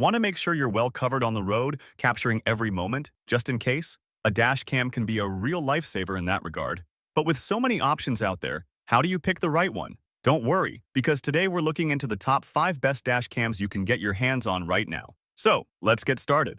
Want to make sure you're well covered on the road, capturing every moment, just in case? A dash cam can be a real lifesaver in that regard. But with so many options out there, how do you pick the right one? Don't worry, because today we're looking into the top 5 best dash cams you can get your hands on right now. So, let's get started.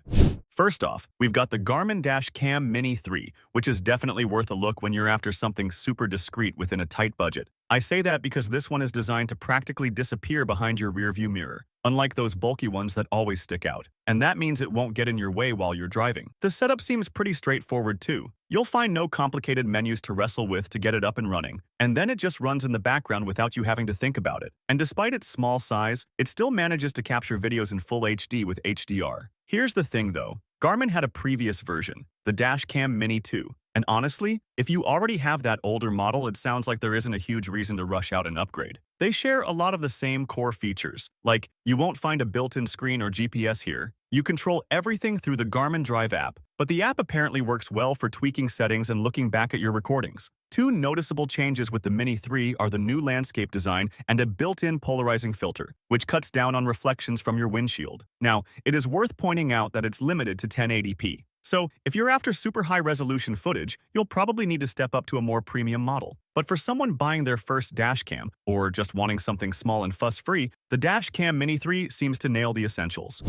First off, we've got the Garmin Dash Cam Mini 3, which is definitely worth a look when you're after something super discreet within a tight budget. I say that because this one is designed to practically disappear behind your rearview mirror, unlike those bulky ones that always stick out. And that means it won't get in your way while you're driving. The setup seems pretty straightforward too. You'll find no complicated menus to wrestle with to get it up and running, and then it just runs in the background without you having to think about it. And despite its small size, it still manages to capture videos in full HD with HDR. Here's the thing though, Garmin had a previous version, the Dash Cam Mini 2. And honestly, if you already have that older model, it sounds like there isn't a huge reason to rush out and upgrade. They share a lot of the same core features, like you won't find a built-in screen or GPS here. You control everything through the Garmin Drive app, but the app apparently works well for tweaking settings and looking back at your recordings. Two noticeable changes with the Mini 3 are the new landscape design and a built-in polarizing filter, which cuts down on reflections from your windshield. Now, it is worth pointing out that it's limited to 1080p. So, if you're after super high-resolution footage, you'll probably need to step up to a more premium model. But for someone buying their first dash cam, or just wanting something small and fuss-free, the Dash Cam Mini 3 seems to nail the essentials.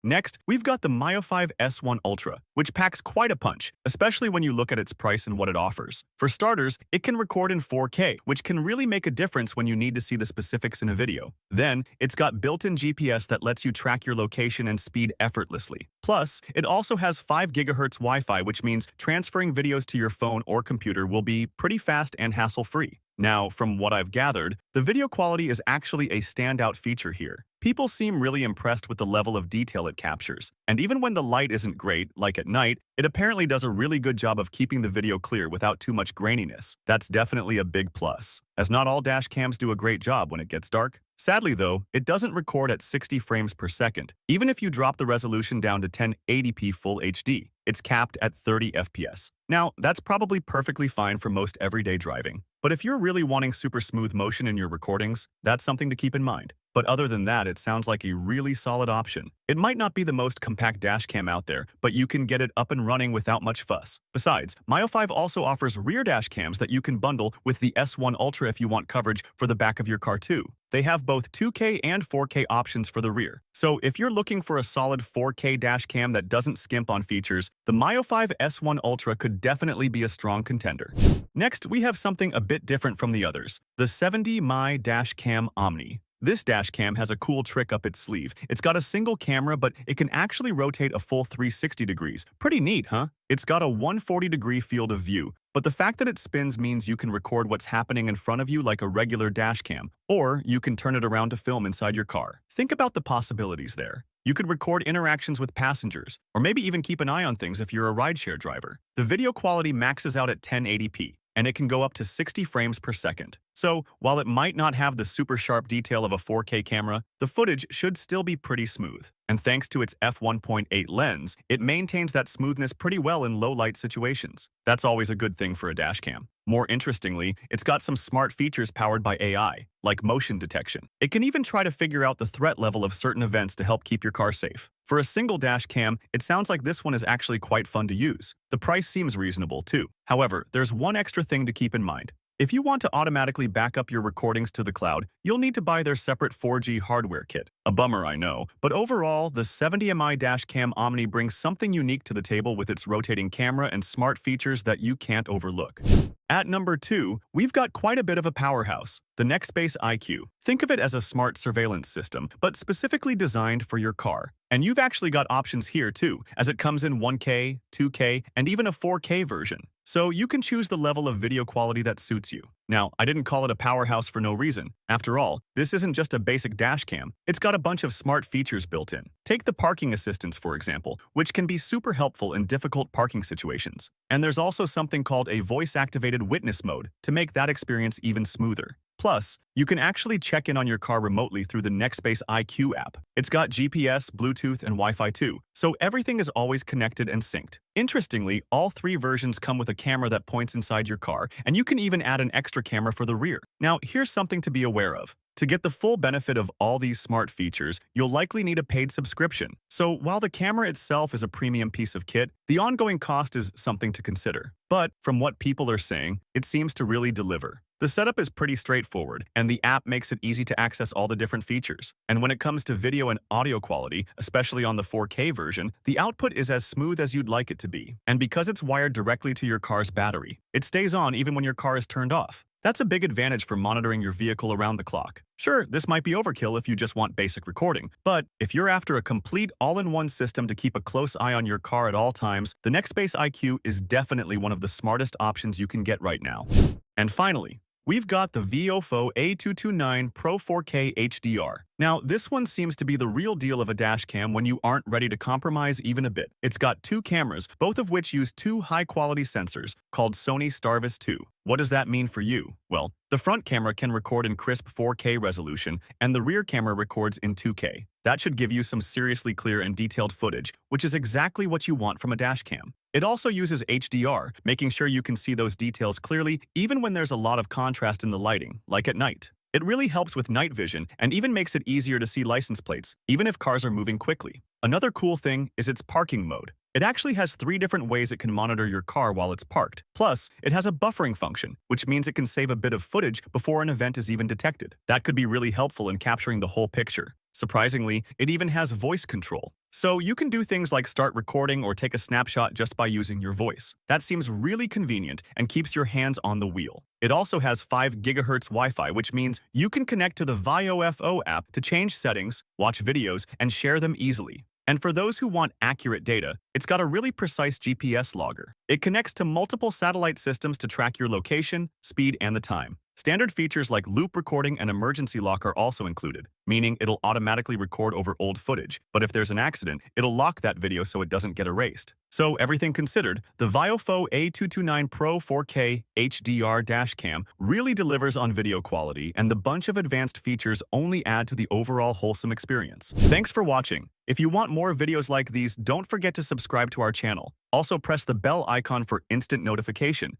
Next, we've got the Miofive S1 Ultra, which packs quite a punch, especially when you look at its price and what it offers. For starters, it can record in 4K, which can really make a difference when you need to see the specifics in a video. Then, it's got built-in GPS that lets you track your location and speed effortlessly. Plus, it also has 5 GHz Wi-Fi, which means transferring videos to your phone or computer will be pretty fast and hassle-free. Now, from what I've gathered, the video quality is actually a standout feature here. People seem really impressed with the level of detail it captures, and even when the light isn't great, like at night, it apparently does a really good job of keeping the video clear without too much graininess. That's definitely a big plus, as not all dash cams do a great job when it gets dark. Sadly though, it doesn't record at 60 frames per second. Even if you drop the resolution down to 1080p Full HD, it's capped at 30 FPS. Now, that's probably perfectly fine for most everyday driving, but if you're really wanting super smooth motion in your recordings, that's something to keep in mind. But other than that, it sounds like a really solid option. It might not be the most compact dash cam out there, but you can get it up and running without much fuss. Besides, Miofive also offers rear dash cams that you can bundle with the S1 Ultra if you want coverage for the back of your car too. They have both 2K and 4K options for the rear. So if you're looking for a solid 4K dash cam that doesn't skimp on features, the Miofive S1 Ultra could definitely be a strong contender. Next, we have something a bit different from the others, the 70mm Dash Cam Omni. This dash cam has a cool trick up its sleeve. It's got a single camera, but it can actually rotate a full 360 degrees. Pretty neat, huh? It's got a 140-degree field of view, but the fact that it spins means you can record what's happening in front of you like a regular dash cam, or you can turn it around to film inside your car. Think about the possibilities there. You could record interactions with passengers, or maybe even keep an eye on things if you're a rideshare driver. The video quality maxes out at 1080p. And it can go up to 60 frames per second. So, while it might not have the super sharp detail of a 4K camera, the footage should still be pretty smooth. And thanks to its f1.8 lens, it maintains that smoothness pretty well in low-light situations. That's always a good thing for a dash cam. More interestingly, it's got some smart features powered by AI, like motion detection. It can even try to figure out the threat level of certain events to help keep your car safe. For a single dash cam, it sounds like this one is actually quite fun to use. The price seems reasonable too. However, there's one extra thing to keep in mind. If you want to automatically back up your recordings to the cloud, you'll need to buy their separate 4G hardware kit. A bummer, I know, but overall, the 70mm Dash Cam Omni brings something unique to the table with its rotating camera and smart features that you can't overlook. At number 2, we've got quite a bit of a powerhouse, the Nextbase IQ. Think of it as a smart surveillance system, but specifically designed for your car. And you've actually got options here too, as it comes in 1K, 2K, and even a 4K version. So you can choose the level of video quality that suits you. Now, I didn't call it a powerhouse for no reason. After all, this isn't just a basic dash cam. It's got a bunch of smart features built in. Take the parking assistance, for example, which can be super helpful in difficult parking situations. And there's also something called a voice-activated witness mode to make that experience even smoother. Plus, You can actually check in on your car remotely through the Nextbase IQ app. It's got GPS, Bluetooth, and Wi-Fi too, so everything is always connected and synced. Interestingly, all three versions come with a camera that points inside your car, and you can even add an extra camera for the rear. Now, here's something to be aware of. To get the full benefit of all these smart features, you'll likely need a paid subscription. So while the camera itself is a premium piece of kit, the ongoing cost is something to consider. But from what people are saying, it seems to really deliver. The setup is pretty straightforward, and the app makes it easy to access all the different features. And when it comes to video and audio quality, especially on the 4K version, the output is as smooth as you'd like it to be. And because it's wired directly to your car's battery, it stays on even when your car is turned off. That's a big advantage for monitoring your vehicle around the clock. Sure, this might be overkill if you just want basic recording, but if you're after a complete all-in-one system to keep a close eye on your car at all times, the Nextbase IQ is definitely one of the smartest options you can get right now. And finally, we've got the VIOFO A229 Pro 4K HDR. Now, this one seems to be the real deal of a dash cam when you aren't ready to compromise even a bit. It's got two cameras, both of which use two high-quality sensors called Sony Starvis 2. What does that mean for you? Well, the front camera can record in crisp 4K resolution, and the rear camera records in 2K. That should give you some seriously clear and detailed footage, which is exactly what you want from a dash cam. It also uses HDR, making sure you can see those details clearly even when there's a lot of contrast in the lighting, like at night. It really helps with night vision and even makes it easier to see license plates, even if cars are moving quickly. Another cool thing is its parking mode. It actually has 3 different ways it can monitor your car while it's parked. Plus, it has a buffering function, which means it can save a bit of footage before an event is even detected. That could be really helpful in capturing the whole picture. Surprisingly, it even has voice control. So you can do things like start recording or take a snapshot just by using your voice. That seems really convenient and keeps your hands on the wheel. It also has 5 GHz Wi-Fi, which means you can connect to the VIOFO app to change settings, watch videos, and share them easily. And for those who want accurate data, it's got a really precise GPS logger. It connects to multiple satellite systems to track your location, speed, and the time. Standard features like loop recording and emergency lock are also included, meaning it'll automatically record over old footage, but if there's an accident, it'll lock that video so it doesn't get erased. So everything considered, the VIOFO A229 Pro 4K HDR dash cam really delivers on video quality, and the bunch of advanced features only add to the overall wholesome experience. Thanks for watching. If you want more videos like these, don't forget to subscribe to our channel. Also press the bell icon for instant notification.